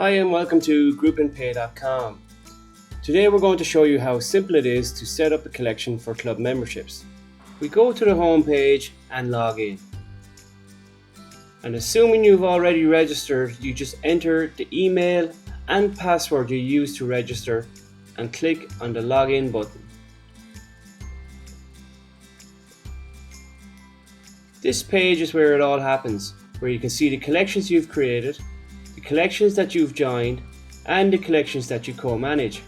Hi and welcome to GroupandPay.com. Today we're going to show you how simple it is to set up a collection for club memberships. We go to the home page and log in. And assuming you've already registered, you just enter the email and password you use to register and click on the login button. This page is where it all happens, where you can see the collections you've created, the collections that you've joined, and the collections that you co-manage.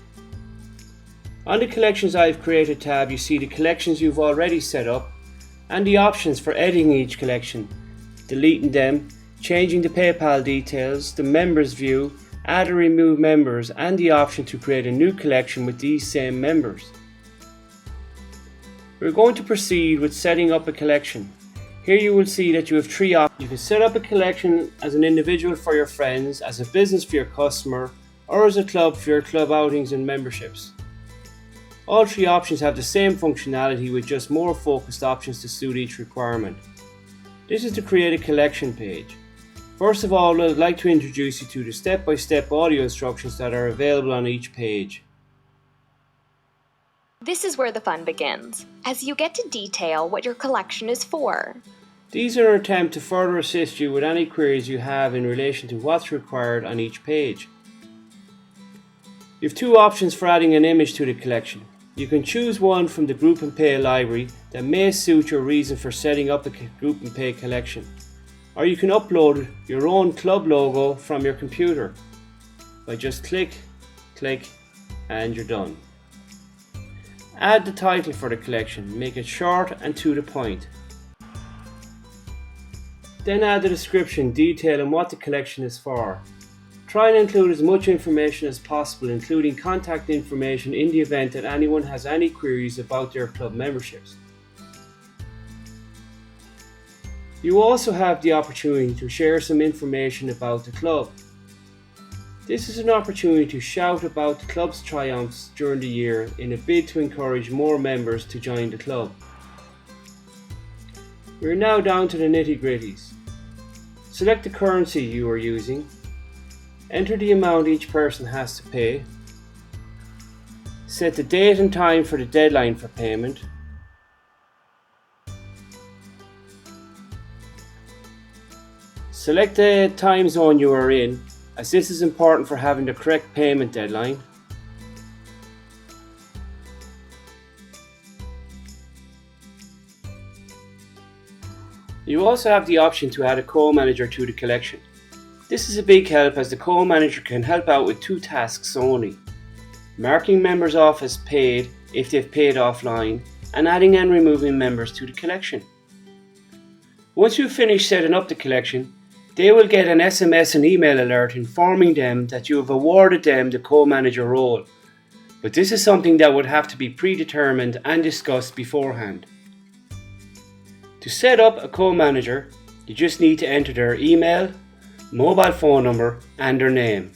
On the Collections I've Created tab, you see the collections you've already set up and the options for editing each collection, deleting them, changing the PayPal details, the members view, add or remove members, and the option to create a new collection with these same members. We're going to proceed with setting up a collection. Here you will see that you have three options. You can set up a collection as an individual for your friends, as a business for your customer, or as a club for your club outings and memberships. All three options have the same functionality with just more focused options to suit each requirement. This is the Create a Collection page. First of all, I'd like to introduce you to the step-by-step audio instructions that are available on each page. This is where the fun begins, as you get to detail what your collection is for. These are an attempt to further assist you with any queries you have in relation to what's required on each page. You have two options for adding an image to the collection. You can choose one from the Group and Pay library that may suit your reason for setting up a Group and Pay collection, or you can upload your own club logo from your computer by just click, and you're done. Add the title for the collection, make it short and to the point. Then add the description detailing what the collection is for. Try and include as much information as possible, including contact information in the event that anyone has any queries about their club memberships. You also have the opportunity to share some information about the club. This is an opportunity to shout about the club's triumphs during the year in a bid to encourage more members to join the club. We are now down to the nitty-gritties. Select the currency you are using. Enter the amount each person has to pay. Set the date and time for the deadline for payment. Select the time zone you are in, as this is important for having the correct payment deadline. You also have the option to add a co-manager to the collection. This is a big help, as the co-manager can help out with two tasks only: marking members off as paid if they've paid offline, and adding and removing members to the collection. Once you've finished setting up the collection, they will get an SMS and email alert informing them that you have awarded them the co-manager role, but this is something that would have to be predetermined and discussed beforehand. To set up a co-manager, you just need to enter their email, mobile phone number and their name.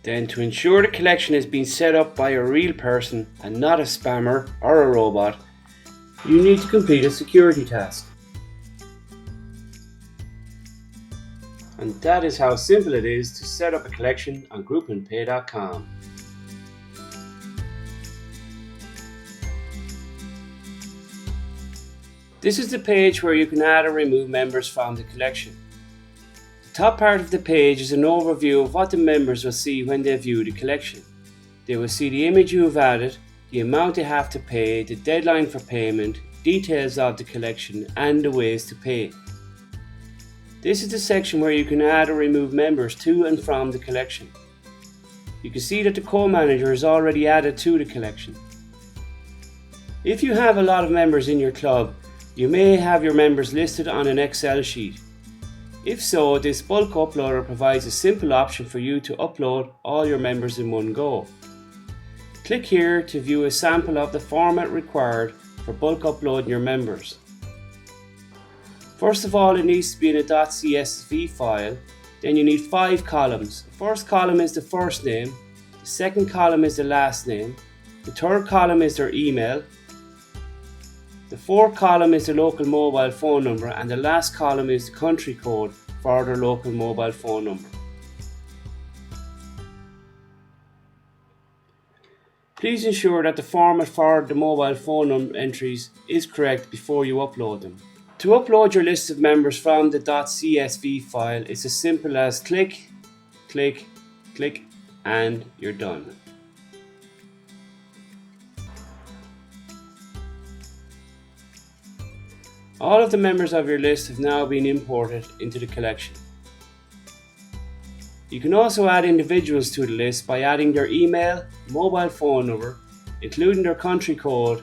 Then, to ensure the collection has been set up by a real person and not a spammer or a robot, you need to complete a security task. And that is how simple it is to set up a collection on GroupandPay.com. This is the page where you can add or remove members from the collection. The top part of the page is an overview of what the members will see when they view the collection. They will see the image you have added, the amount they have to pay, the deadline for payment, details of the collection, and the ways to pay. This is the section where you can add or remove members to and from the collection. You can see that the co-manager is already added to the collection. If you have a lot of members in your club, you may have your members listed on an Excel sheet. If so, this bulk uploader provides a simple option for you to upload all your members in one go. Click here to view a sample of the format required for bulk uploading your members. First of all, it needs to be in a .csv file. Then you need 5 columns. The first column is the first name, the second column is the last name, the third column is their email, the fourth column is the local mobile phone number and the last column is the country code for their local mobile phone number. Please ensure that the format for the mobile phone number entries is correct before you upload them. To upload your list of members from the .csv file, it's as simple as click, click, click, and you're done. All of the members of your list have now been imported into the collection. You can also add individuals to the list by adding their email, mobile phone number, including their country code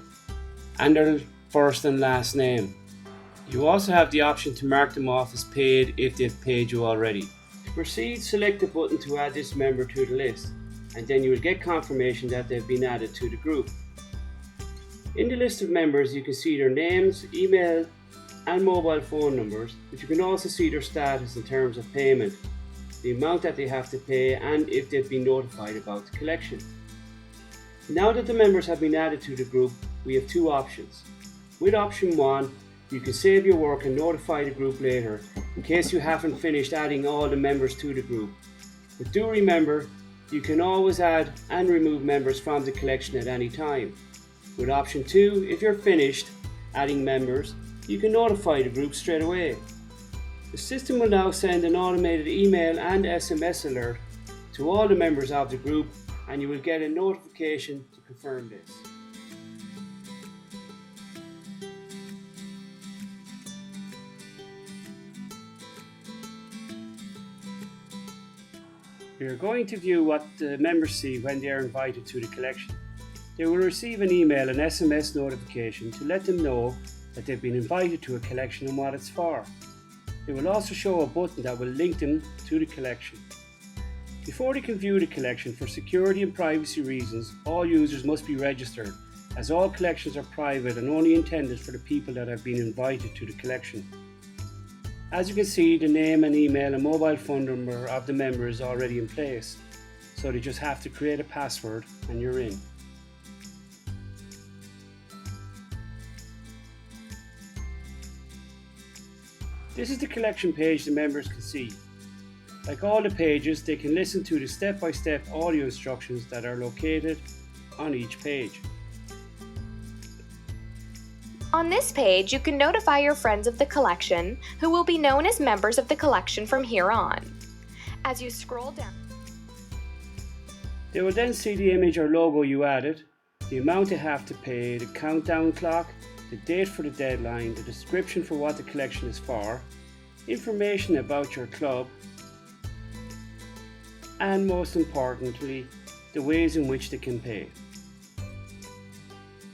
and their first and last name. You also have the option to mark them off as paid if they've paid you already. To proceed, select the button to add this member to the list, and then you will get confirmation that they've been added to the group. In the list of members, you can see their names, email, and mobile phone numbers, but you can also see their status in terms of payment, the amount that they have to pay, and if they've been notified about the collection. Now that the members have been added to the group, we have two options. With option 1, you can save your work and notify the group later in case you haven't finished adding all the members to the group. But do remember, you can always add and remove members from the collection at any time. With option 2, if you're finished adding members, you can notify the group straight away. The system will now send an automated email and SMS alert to all the members of the group, and you will get a notification to confirm this. We are going to view what the members see when they are invited to the collection. They will receive an email and SMS notification to let them know that they've been invited to a collection and what it's for. It will also show a button that will link them to the collection. Before they can view the collection, for security and privacy reasons, all users must be registered, as all collections are private and only intended for the people that have been invited to the collection. As you can see, the name and email and mobile phone number of the member is already in place, so they just have to create a password and you're in. This is the collection page the members can see. Like all the pages, they can listen to the step-by-step audio instructions that are located on each page. On this page, you can notify your friends of the collection, who will be known as members of the collection from here on. As you scroll down, they will then see the image or logo you added, the amount they have to pay, the countdown clock, the date for the deadline, the description for what the collection is for, information about your club, and most importantly, the ways in which they can pay.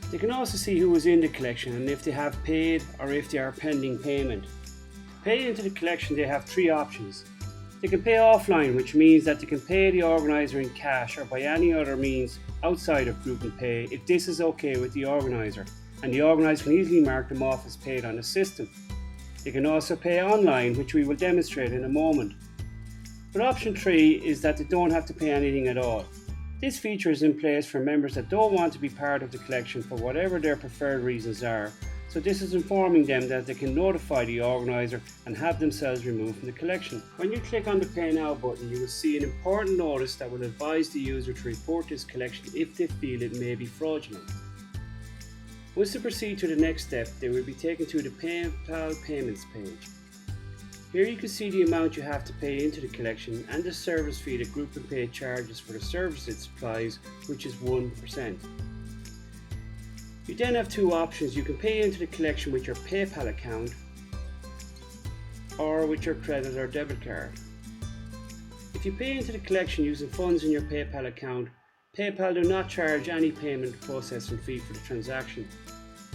They can also see who is in the collection and if they have paid or if they are pending payment. To pay into the collection, they have three options. They can pay offline, which means that they can pay the organiser in cash or by any other means outside of GroupandPay if this is okay with the organiser, and the organiser can easily mark them off as paid on the system. They can also pay online, which we will demonstrate in a moment. But option 3 is that they don't have to pay anything at all. This feature is in place for members that don't want to be part of the collection for whatever their preferred reasons are, so this is informing them that they can notify the organiser and have themselves removed from the collection. When you click on the Pay Now button, you will see an important notice that will advise the user to report this collection if they feel it may be fraudulent. Once they proceed to the next step, they will be taken to the PayPal payments page. Here you can see the amount you have to pay into the collection and the service fee that GroupandPay charges for the service it supplies, which is 1%. You then have two options. You can pay into the collection with your PayPal account or with your credit or debit card. If you pay into the collection using funds in your PayPal account, PayPal do not charge any payment processing fee for the transaction.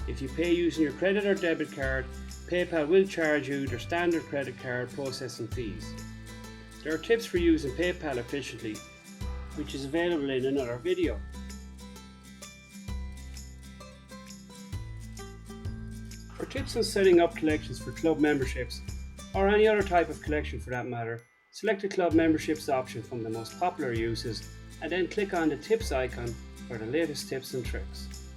If you pay using your credit or debit card, PayPal will charge you their standard credit card processing fees. There are tips for using PayPal efficiently, which is available in another video. For tips on setting up collections for club memberships, or any other type of collection for that matter, select the club memberships option from the most popular uses and then click on the tips icon for the latest tips and tricks.